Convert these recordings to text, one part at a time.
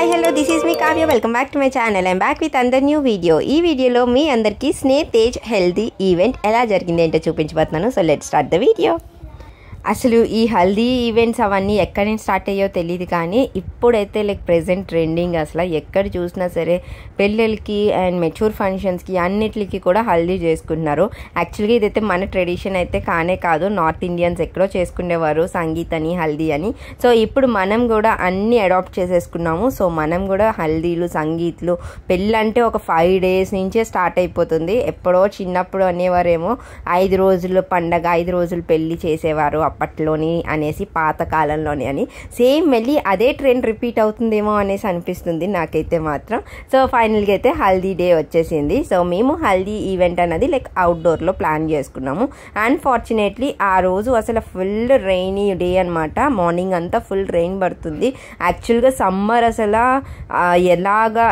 Hi hello this is me Kavya welcome back to my channel I'm back with అందర్ new video. ఈ వీడియోలో మీ అందరికీ Sneh Tej healthy event ఎలా జరిగింది ఏంటో చూపించబోతున్నాను. So let's start the video. అసలు ఈ హల్దీ ఈవెంట్స్ అవన్నీ ఎక్కడి నుంచి స్టార్ట్ అయ్యో తెలియదు, కానీ ఇప్పుడైతే ప్రెజెంట్ ట్రెండింగ్. అసలు ఎక్కడ చూసినా సరే పెళ్ళిళ్ళకి అండ్ మెచ్యూర్ ఫంక్షన్స్కి అన్నిటికి కూడా హల్దీ చేసుకుంటున్నారు. యాక్చువల్గా ఇదైతే మన ట్రెడిషన్ అయితే కానే కాదు, నార్త్ ఇండియన్స్ ఎక్కడో చేసుకునేవారు సంగీత్ అని హల్దీ అని. సో ఇప్పుడు మనం కూడా అన్నీ అడాప్ట్ చేసేసుకున్నాము. సో మనం కూడా హల్దీలు సంగీత్లు పెళ్ళంటే ఒక 5 days నుంచే స్టార్ట్ అయిపోతుంది. ఎప్పుడో చిన్నప్పుడు అనేవారేమో 5 రోజులు పండగ 5 రోజులు పెళ్ళి చేసేవారు అప్పట్లోని అనేసి, పాతకాలంలోని అని. సేమ్ వెళ్ళి అదే ట్రెండ్ రిపీట్ అవుతుందేమో అనేసి అనిపిస్తుంది నాకైతే మాత్రం. సో ఫైనల్గా అయితే హల్దీ డే వచ్చేసింది. సో మేము హల్దీ ఈవెంట్ అన్నది అవుట్డోర్లో ప్లాన్ చేసుకున్నాము. అన్ఫార్చునేట్లీ ఆ రోజు అసలు ఫుల్ రెయినీ డే అనమాట. మార్నింగ్ అంతా ఫుల్ రెయిన్ పడుతుంది. యాక్చువల్గా సమ్మర్ అసలు ఎలాగా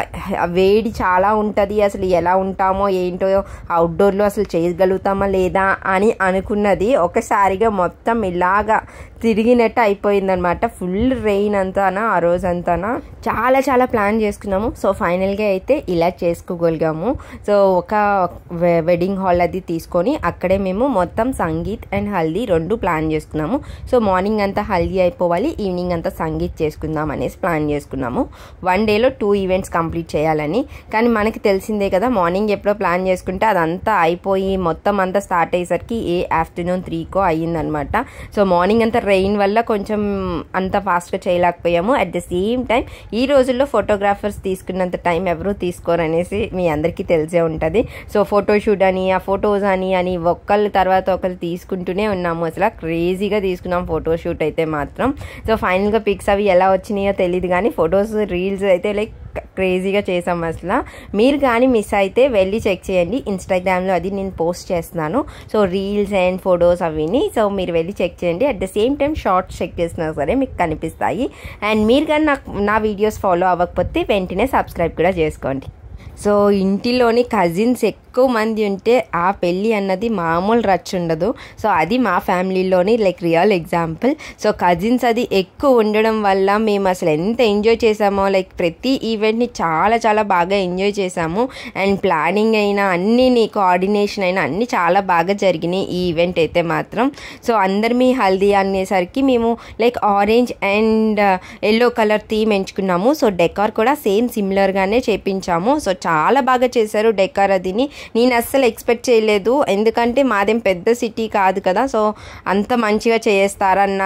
వేడి చాలా ఉంటుంది, అసలు ఎలా ఉంటామో ఏంటో అవుట్డోర్లో అసలు చేయగలుగుతామా లేదా అని అనుకున్నది ఒకసారిగా మొత్తం ఇలాగా తిరిగినట్టు అయిపోయిందనమాట. ఫుల్ రెయిన్ అంతానా ఆ రోజు అంతానా చాలా ప్లాన్ చేసుకున్నాము. సో ఫైనల్గా అయితే ఇలా చేసుకోగలిగాము. సో ఒక వెడ్డింగ్ హాల్ అది తీసుకొని అక్కడే మేము మొత్తం సంగీత్ అండ్ హల్దీ 2 ప్లాన్ చేసుకున్నాము. సో మార్నింగ్ అంతా హల్దీ అయిపోవాలి, ఈవినింగ్ అంతా సంగీత్ చేసుకుందాం అనేసి ప్లాన్ చేసుకున్నాము. 1 dayలో 2 ఈవెంట్స్ కంప్లీట్ చేయాలని. కానీ మనకి తెలిసిందే కదా, మార్నింగ్ ఎప్పుడో ప్లాన్ చేసుకుంటే అదంతా అయిపోయి మొత్తం అంతా స్టార్ట్ అయ్యేసరికి ఆఫ్టర్నూన్ 3కో అయ్యిందనమాట. సో మార్నింగ్ అంతా రెయిన్ వల్ల కొంచెం అంత ఫాస్ట్గా చేయలేకపోయాము. అట్ ద సేమ్ టైం ఈ రోజుల్లో ఫోటోగ్రాఫర్స్ తీసుకున్నంత టైం ఎవరూ తీసుకోరు అనేసి మీ అందరికీ తెలిసే ఉంటుంది. సో ఫోటోషూట్ అని ఆ ఫొటోస్ అని ఒకళ్ళ తర్వాత ఒకళ్ళు తీసుకుంటూనే ఉన్నాము. అసలు క్రేజీగా తీసుకున్నాం ఫోటోషూట్ అయితే మాత్రం. సో ఫైనల్గా పిక్స్ అవి ఎలా వచ్చినాయో తెలియదు, కానీ ఫొటోస్ రీల్స్ అయితే క్రేజీగా చేసాం. అసలు మీరు కానీ మిస్ అయితే వెళ్ళి చెక్ చేయండి, ఇన్స్టాగ్రామ్లో అది నేను పోస్ట్ చేస్తున్నాను. సో రీల్స్ అండ్ ఫొటోస్ అవిని సో మీరు వెళ్ళి చెక్ చేయండి. At the same time shorts check చేసినా సరే మీకు కనిపిస్తాయి. అండ్ మీరు కానీ నా వీడియోస్ ఫాలో అవ్వకపోతే వెంటనే సబ్స్క్రైబ్ కూడా చేసుకోండి. సో ఇంటిలోని కజిన్స్ ఎక్కువ మంది ఉంటే ఆ పెళ్ళి అన్నది మామూలు రచ్చ ఉండదు. సో అది మా ఫ్యామిలీలోని రియల్ ఎగ్జాంపుల్. సో కజిన్స్ అది ఎక్కువ ఉండడం వల్ల మేము అసలు ఎంత ఎంజాయ్ చేసామో, ప్రతి ఈవెంట్ని చాలా బాగా ఎంజాయ్ చేసాము. అండ్ ప్లానింగ్ అయినా అన్నీ కోఆర్డినేషన్ అయినా అన్నీ చాలా బాగా జరిగినాయి ఈ ఈవెంట్ అయితే మాత్రం. సో అందరి హల్దీ అనేసరికి మేము orange and yellow colour theme ఎంచుకున్నాము. సో డెకార్ కూడా సేమ్ సిమిలర్గానే చేపించాము. సో చాలా బాగా చేశారు డెకార్ అదిని. నేను అస్సలు ఎక్స్పెక్ట్ చేయలేదు, ఎందుకంటే మాదేం పెద్ద సిటీ కాదు కదా. సో అంత మంచిగా చేస్తారన్న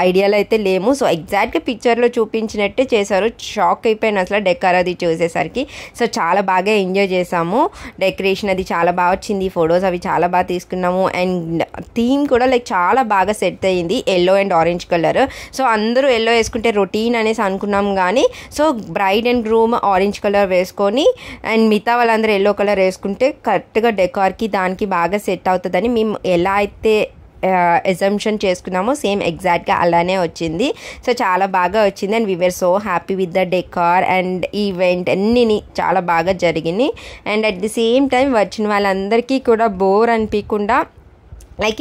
ఐడియాలో అయితే లేము. సో ఎగ్జాక్ట్గా పిక్చర్లో చూపించినట్టే చేశారు. షాక్ అయిపోయాను అసలు డెకార్ అది చూసేసరికి. సో చాలా బాగా ఎంజాయ్ చేసాము. డెకరేషన్ అది చాలా బాగా వచ్చింది, ఫొటోస్ అవి చాలా బాగా తీసుకున్నాము. అండ్ థీమ్ కూడా చాలా బాగా సెట్ అయ్యింది, yellow and orange colour. So అందరూ ఎల్లో వేసుకుంటే రొటీన్ అనేసి అనుకున్నాం, కానీ so bride and groom orange colour వేసుకొని అండ్ మిగతా వాళ్ళందరూ ఎల్లో కలర్ వేసుకుంటే కరెక్ట్గా డెకార్కి దానికి బాగా సెట్ అవుతుందని మేము ఎలా అయితే ఎజంప్షన్ చేసుకున్నామో సేమ్ ఎగ్జాక్ట్గా అలానే వచ్చింది. సో చాలా బాగా వచ్చింది. And we were so happy with the decor and event అన్నీ చాలా బాగా జరిగినాయి. And at the same time వచ్చిన వాళ్ళందరికీ కూడా బోర్ అనిపించకుండా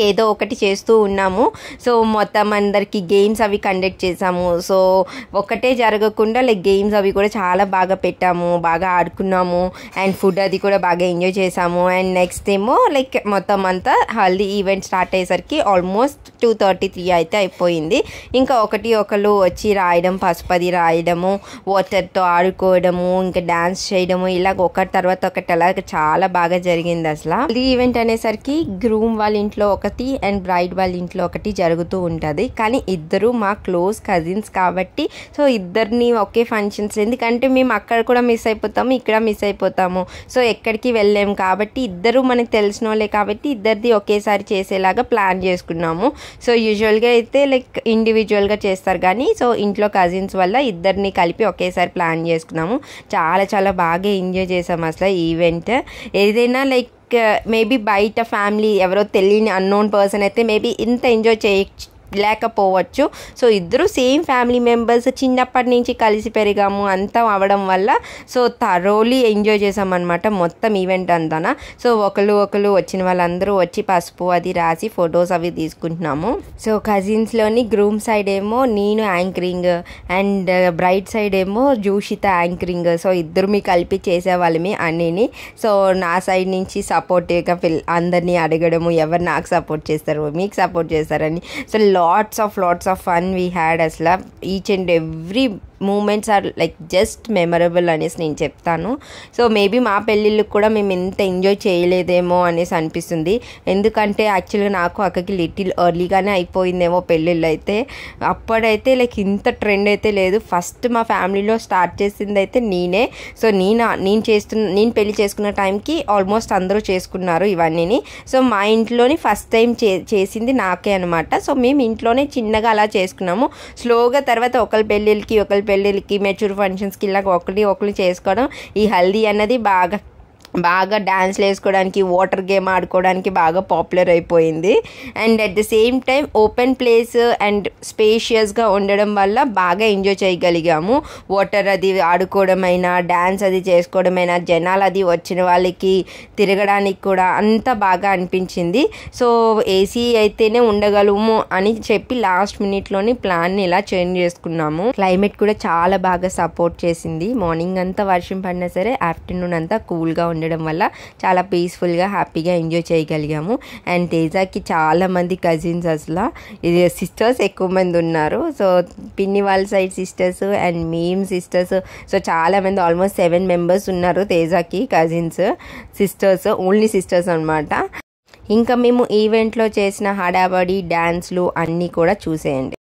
ఏదో ఒకటి చేస్తూ ఉన్నాము. సో మొత్తం అందరికి గేమ్స్ అవి కండక్ట్ చేసాము. సో ఒకటే జరగకుండా గేమ్స్ అవి కూడా చాలా బాగా పెట్టాము, బాగా ఆడుకున్నాము. అండ్ ఫుడ్ అది కూడా బాగా ఎంజాయ్ చేసాము. అండ్ నెక్స్ట్ ఏమో మొత్తం అంతా హల్దీ ఈవెంట్ స్టార్ట్ అయ్యేసరికి ఆల్మోస్ట్ 2:33 అయితే అయిపోయింది. ఇంకా ఒకళ్ళు వచ్చి రాయడం, పసుపది రాయడము, వాటర్తో ఆడుకోవడము, ఇంకా డ్యాన్స్ చేయడము, ఇలా ఒకటి తర్వాత ఒకటి అలా చాలా బాగా జరిగింది. అసలు హల్దీ ఈవెంట్ అనేసరికి గ్రూమ్ వాళ్ళ ఇంట్లో ఒకటి అండ్ బ్రైడ్ వాళ్ళ ఇంట్లో ఒకటి జరుగుతూ ఉంటుంది. కానీ ఇద్దరు మా క్లోజ్ కజిన్స్ కాబట్టి సో ఇద్దరిని ఒకే ఫంక్షన్స్, ఎందుకంటే మేము అక్కడ కూడా మిస్ అయిపోతాము, ఇక్కడ మిస్ అయిపోతాము. సో ఎక్కడికి వెళ్ళాము కాబట్టి ఇద్దరు మనకు తెలిసిన వాళ్ళే కాబట్టి ఇద్దరిది ఒకేసారి చేసేలాగా ప్లాన్ చేసుకున్నాము. సో యూజువల్గా అయితే ఇండివిజువల్గా చేస్తారు, కానీ సో ఇంట్లో కజిన్స్ వల్ల ఇద్దరిని కలిపి ఒకేసారి ప్లాన్ చేసుకున్నాము. చాలా బాగా ఎంజాయ్ చేసాము అసలు ఈవెంట్. ఏదైనా మేబీ బయట ఫ్యామిలీ ఎవరో తెలియని అన్నోన్ పర్సన్ అయితే మేబీ ఇంత ఎంజాయ్ లేకపోవచ్చు. సో ఇద్దరు సేమ్ ఫ్యామిలీ మెంబర్స్, చిన్నప్పటి నుంచి కలిసి పెరిగాము అంతా అవడం వల్ల సో థరోలీ ఎంజాయ్ చేసామన్నమాట మొత్తం ఈవెంట్ అంతా. సో ఒకరు వచ్చిన వాళ్ళందరూ వచ్చి పసుపు అది రాసి ఫొటోస్ అవి తీసుకుంటున్నాము. సో కజిన్స్లోని గ్రూమ్ సైడ్ ఏమో నేను యాంకరింగ్ అండ్ బ్రైడ్ సైడ్ ఏమో జూషిత యాంకరింగ్. సో ఇద్దరు మీ కలిపి చేసేవాళ్ళమి అన్నీని. సో నా సైడ్ నుంచి సపోర్టివ్గా అందరినీ అడగడము, ఎవరు నాకు సపోర్ట్ చేస్తారు, మీకు సపోర్ట్ చేస్తారని. So lots of fun we had. అసలు each and every moments are like just memorable అనేసి నేను చెప్తాను. సో మేబీ మా పెళ్ళిళ్ళకి కూడా మేము ఎంత ఎంజాయ్ చేయలేదేమో అనేసి అనిపిస్తుంది. ఎందుకంటే యాక్చువల్గా నాకు అక్కకి లిటిల్ ఎర్లీగానే అయిపోయిందేమో పెళ్ళిళ్ళు అయితే. అప్పుడైతే లైక్ ఇంత ట్రెండ్ అయితే లేదు. ఫస్ట్ మా ఫ్యామిలీలో స్టార్ట్ చేసింది అయితే నేనే. సో నేను పెళ్లి చేసుకున్న టైంకి ఆల్మోస్ట్ అందరూ చేసుకున్నారు ఇవన్నీ. సో మా ఇంట్లోని ఫస్ట్ టైం చేసింది నాకే అనమాట. సో మేము ఇంట్లోనే చిన్నగా అలా చేసుకున్నాము. స్లోగా తర్వాత ఒకరి పెళ్ళిళ్ళకి మెచ్యూర్ ఫంక్షన్స్కి ఇలా ఒకరు చేసుకోవడం. ఈ హల్దీ అన్నది బాగా డ్యాన్స్లు వేసుకోవడానికి, వాటర్ గేమ్ ఆడుకోవడానికి బాగా పాపులర్ అయిపోయింది. And at the same time open place and స్పేషియస్గా ఉండడం వల్ల బాగా ఎంజాయ్ చేయగలిగాము. వాటర్ అది ఆడుకోవడమైనా, డ్యాన్స్ అది చేసుకోవడమైనా, జనాలు అది వచ్చిన వాళ్ళకి తిరగడానికి కూడా అంతా బాగా అనిపించింది. సో ఏసీ అయితేనే ఉండగలము అని చెప్పి లాస్ట్ మినిట్లోని ప్లాన్ని ఇలా చేంజ్ చేసుకున్నాము. క్లైమేట్ కూడా చాలా బాగా సపోర్ట్ చేసింది. మార్నింగ్ అంతా వర్షం పడినా సరే ఆఫ్టర్నూన్ అంతా కూల్గా ఉండడం వల్ల చాలా పీస్ఫుల్గా హ్యాపీగా ఎంజాయ్ చేయగలిగాము. అండ్ తేజాకి చాలామంది కజిన్స్, అసలు ఇది సిస్టర్స్ ఎక్కువ మంది ఉన్నారు. సో పిన్ని వాళ్ళ సైడ్ సిస్టర్స్ అండ్ మేము సిస్టర్స్. సో చాలామంది ఆల్మోస్ట్ 7 మెంబర్స్ ఉన్నారు తేజాకి కజిన్స్, సిస్టర్స్, ఓన్లీ సిస్టర్స్ అనమాట. ఇంకా మేము ఈవెంట్లో చేసిన హడాబడి డ్యాన్స్లు అన్నీ కూడా చూసేయండి.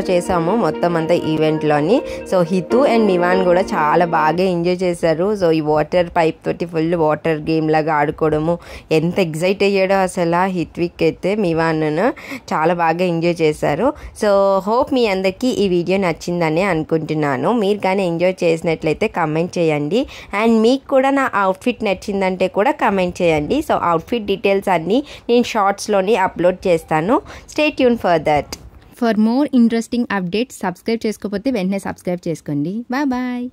చేసాము మొత్తం అంతా ఈవెంట్లోని. సో హితు అండ్ మివాన్ కూడా చాలా బాగా ఎంజాయ్ చేశారు. సో ఈ వాటర్ పైప్ తోటి ఫుల్ వాటర్ గేమ్ లాగా ఆడుకోవడము ఎంత ఎగ్జైట్ అయ్యాడో అసలు హిత్విక్ అయితే. మివాన్ చాలా బాగా ఎంజాయ్ చేశారు. సో హోప్ మీ అందరికీ ఈ వీడియో నచ్చిందని అనుకుంటున్నాను. మీరు కానీ ఎంజాయ్ చేసినట్లయితే కమెంట్ చేయండి. అండ్ మీకు కూడా నా అవుట్ఫిట్ నచ్చిందంటే కూడా కమెంట్ చేయండి. సో అవుట్ఫిట్ డీటెయిల్స్ అన్నీ నేను షార్ట్స్లోని అప్లోడ్ చేస్తాను. Stay tune for that. For more interesting updates subscribe చేసుకోకపోతే వెంటనే సబ్స్క్రైబ్ చేసుకోండి. Bye bye.